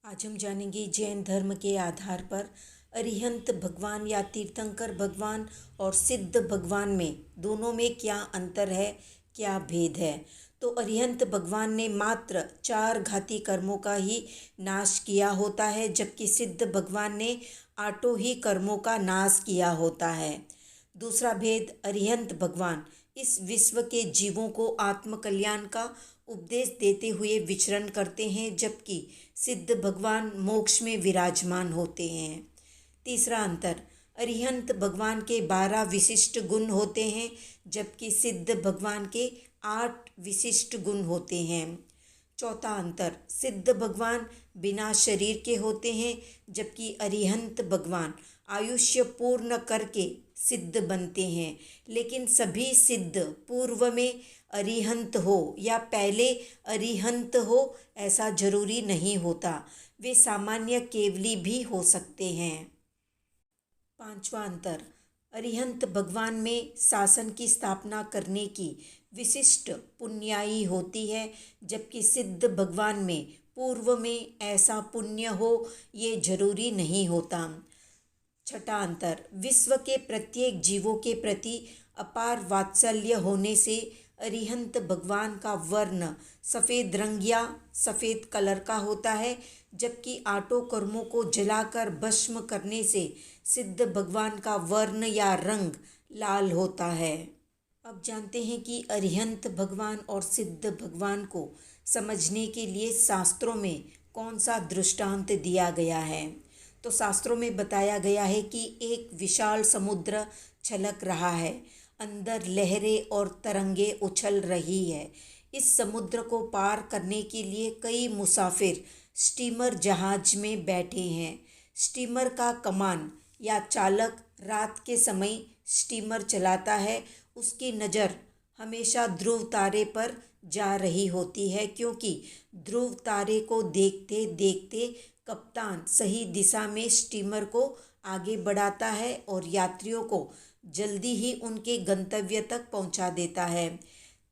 आज हम जानेंगे जैन धर्म के आधार पर अरिहंत भगवान या तीर्थंकर भगवान और सिद्ध भगवान में दोनों में क्या अंतर है, क्या भेद है। तो अरिहंत भगवान ने मात्र 4 घाती कर्मों का ही नाश किया होता है, जबकि सिद्ध भगवान ने 8 ही कर्मों का नाश किया होता है। दूसरा भेद, अरिहंत भगवान इस विश्व के जीवों को आत्मकल्याण का उपदेश देते हुए विचरण करते हैं, जबकि सिद्ध भगवान मोक्ष में विराजमान होते हैं। तीसरा अंतर, अरिहंत भगवान के 12 विशिष्ट गुण होते हैं, जबकि सिद्ध भगवान के 8 विशिष्ट गुण होते हैं। चौथा अंतर, सिद्ध भगवान बिना शरीर के होते हैं, जबकि अरिहंत भगवान आयुष्य पूर्ण करके सिद्ध बनते हैं। लेकिन सभी सिद्ध पूर्व में अरिहंत हो या पहले अरिहंत हो ऐसा जरूरी नहीं होता, वे सामान्य केवली भी हो सकते हैं। पांचवा अंतर, अरिहंत भगवान में शासन की स्थापना करने की विशिष्ट पुण्याई होती है, जबकि सिद्ध भगवान में पूर्व में ऐसा पुण्य हो ये जरूरी नहीं होता। छठा अंतर, विश्व के प्रत्येक जीवों के प्रति अपार वात्सल्य होने से अरिहंत भगवान का वर्ण सफ़ेद रंग या सफ़ेद कलर का होता है, जबकि 8 कर्मों को जलाकर भस्म करने से सिद्ध भगवान का वर्ण या रंग लाल होता है। अब जानते हैं कि अरिहंत भगवान और सिद्ध भगवान को समझने के लिए शास्त्रों में कौन सा दृष्टांत दिया गया है। तो शास्त्रों में बताया गया है कि एक विशाल समुद्र छलक रहा है, अंदर लहरें और तरंगे उछल रही है। इस समुद्र को पार करने के लिए कई मुसाफिर स्टीमर जहाज में बैठे हैं। स्टीमर का कमान या चालक रात के समय स्टीमर चलाता है। उसकी नज़र हमेशा ध्रुव तारे पर जा रही होती है, क्योंकि ध्रुव तारे को देखते देखते कप्तान सही दिशा में स्टीमर को आगे बढ़ाता है और यात्रियों को जल्दी ही उनके गंतव्य तक पहुंचा देता है।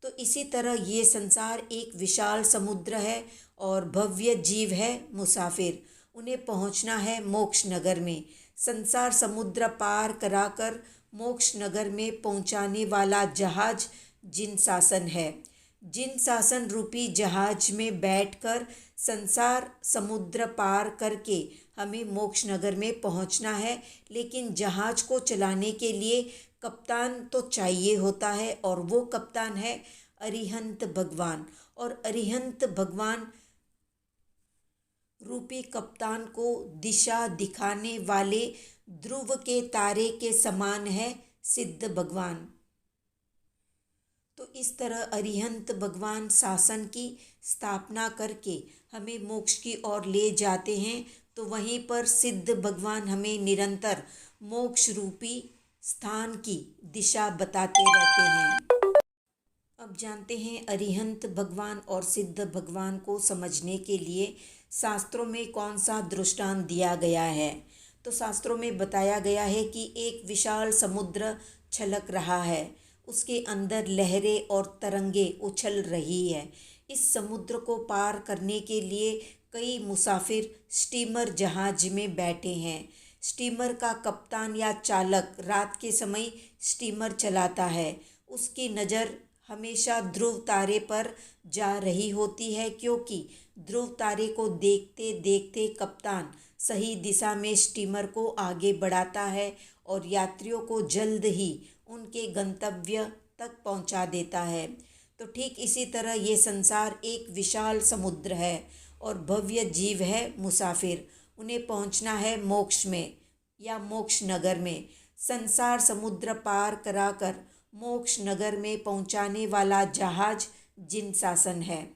तो इसी तरह ये संसार एक विशाल समुद्र है और भव्य जीव है मुसाफिर। उन्हें पहुंचना है मोक्ष नगर में। संसार समुद्र पार कराकर मोक्ष नगर में पहुंचाने वाला जहाज जिन शासन है। जिन शासन रूपी जहाज में बैठकर संसार समुद्र पार करके हमें मोक्ष नगर में पहुंचना है, लेकिन जहाज को चलाने के लिए कप्तान तो चाहिए होता है, और वो कप्तान है अरिहंत भगवान। और अरिहंत भगवान रूपी कप्तान को दिशा दिखाने वाले ध्रुव के तारे के समान है सिद्ध भगवान। तो इस तरह अरिहंत भगवान शासन की स्थापना करके हमें मोक्ष की ओर ले जाते हैं, तो वहीं पर सिद्ध भगवान हमें निरंतर मोक्ष रूपी स्थान की दिशा बताते रहते हैं। अब जानते हैं अरिहंत भगवान और सिद्ध भगवान को समझने के लिए शास्त्रों में कौन सा दृष्टांत दिया गया है। तो शास्त्रों में बताया गया है कि एक विशाल समुद्र छलक रहा है, उसके अंदर लहरें और तरंगे उछल रही है। इस समुद्र को पार करने के लिए कई मुसाफिर स्टीमर जहाज में बैठे हैं। स्टीमर का कप्तान या चालक रात के समय स्टीमर चलाता है। उसकी नज़र हमेशा ध्रुव तारे पर जा रही होती है, क्योंकि ध्रुव तारे को देखते देखते कप्तान सही दिशा में स्टीमर को आगे बढ़ाता है और यात्रियों को जल्द ही उनके गंतव्य तक पहुंचा देता है। तो ठीक इसी तरह ये संसार एक विशाल समुद्र है और भव्य जीव है मुसाफिर। उन्हें पहुंचना है मोक्ष में या मोक्ष नगर में। संसार समुद्र पार कराकर मोक्ष नगर में पहुंचाने वाला जहाज जिन शासन है।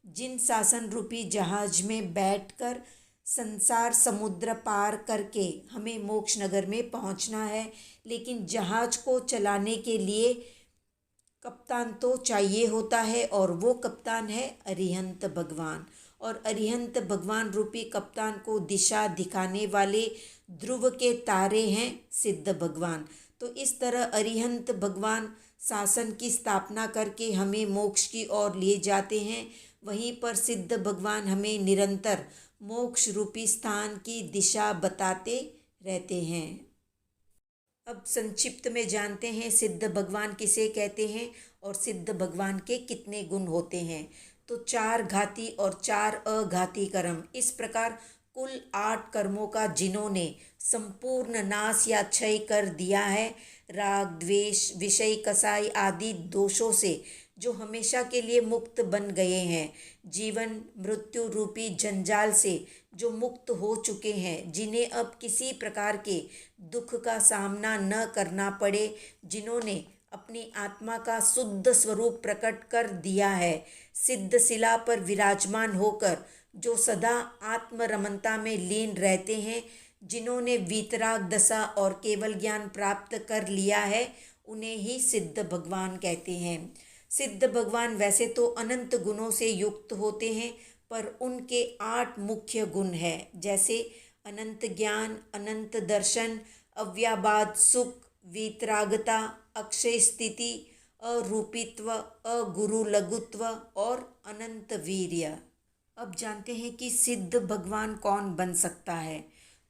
जिन शासन रूपी जहाज में बैठकर संसार समुद्र पार करके हमें मोक्ष नगर में पहुंचना है, लेकिन जहाज को चलाने के लिए कप्तान तो चाहिए होता है, और वो कप्तान है अरिहंत भगवान। और अरिहंत भगवान रूपी कप्तान को दिशा दिखाने वाले ध्रुव के तारे हैं सिद्ध भगवान। तो इस तरह अरिहंत भगवान शासन की स्थापना करके हमें मोक्ष की ओर ले जाते हैं, वहीं पर सिद्ध भगवान हमें निरंतर मोक्ष रूपी स्थान की दिशा बताते रहते हैं। अब संक्षिप्त में जानते हैं सिद्ध भगवान किसे कहते हैं और सिद्ध भगवान के कितने गुण होते हैं। तो 4 घाती और 4 अघाती कर्म, इस प्रकार कुल 8 कर्मों का जिन्होंने संपूर्ण नाश या क्षय कर दिया है, राग द्वेष विषय कसाई आदि दोषों से जो हमेशा के लिए मुक्त बन गए हैं, जीवन मृत्यु रूपी जंजाल से जो मुक्त हो चुके हैं, जिन्हें अब किसी प्रकार के दुख का सामना न करना पड़े, जिन्होंने अपनी आत्मा का शुद्ध स्वरूप प्रकट कर दिया है, सिद्ध शिला पर विराजमान होकर जो सदा आत्मरमणता में लीन रहते हैं, जिन्होंने वीतराग दशा और केवल ज्ञान प्राप्त कर लिया है, उन्हें ही सिद्ध भगवान कहते हैं। सिद्ध भगवान वैसे तो अनंत गुणों से युक्त होते हैं, पर उनके 8 मुख्य गुण हैं, जैसे अनंत ज्ञान, अनंत दर्शन, अव्याबाद सुख, वीतरागता, अक्षय स्थिति, अरूपित्व, अगुरु लघुत्व और अनंत वीर्य। अब जानते हैं कि सिद्ध भगवान कौन बन सकता है।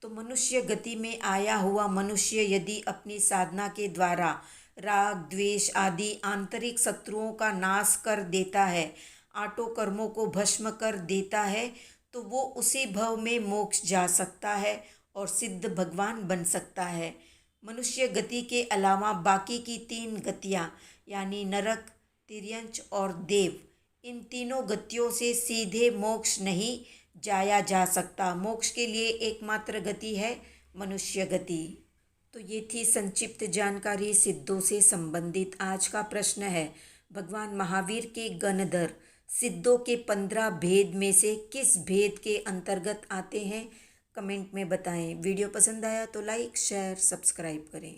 तो मनुष्य गति में आया हुआ मनुष्य यदि अपनी साधना के द्वारा राग द्वेष आदि आंतरिक शत्रुओं का नाश कर देता है, आठों कर्मों को भस्म कर देता है, तो वो उसी भव में मोक्ष जा सकता है और सिद्ध भगवान बन सकता है। मनुष्य गति के अलावा बाकी की 3 गतियाँ यानी नरक, तिर्यंच और देव, इन तीनों गतियों से सीधे मोक्ष नहीं जाया जा सकता। मोक्ष के लिए एकमात्र गति है मनुष्य गति। तो ये थी संक्षिप्त जानकारी सिद्धों से संबंधित। आज का प्रश्न है, भगवान महावीर के गणधर सिद्धों के 15 भेद में से किस भेद के अंतर्गत आते हैं? कमेंट में बताएं। वीडियो पसंद आया तो लाइक शेयर सब्सक्राइब करें।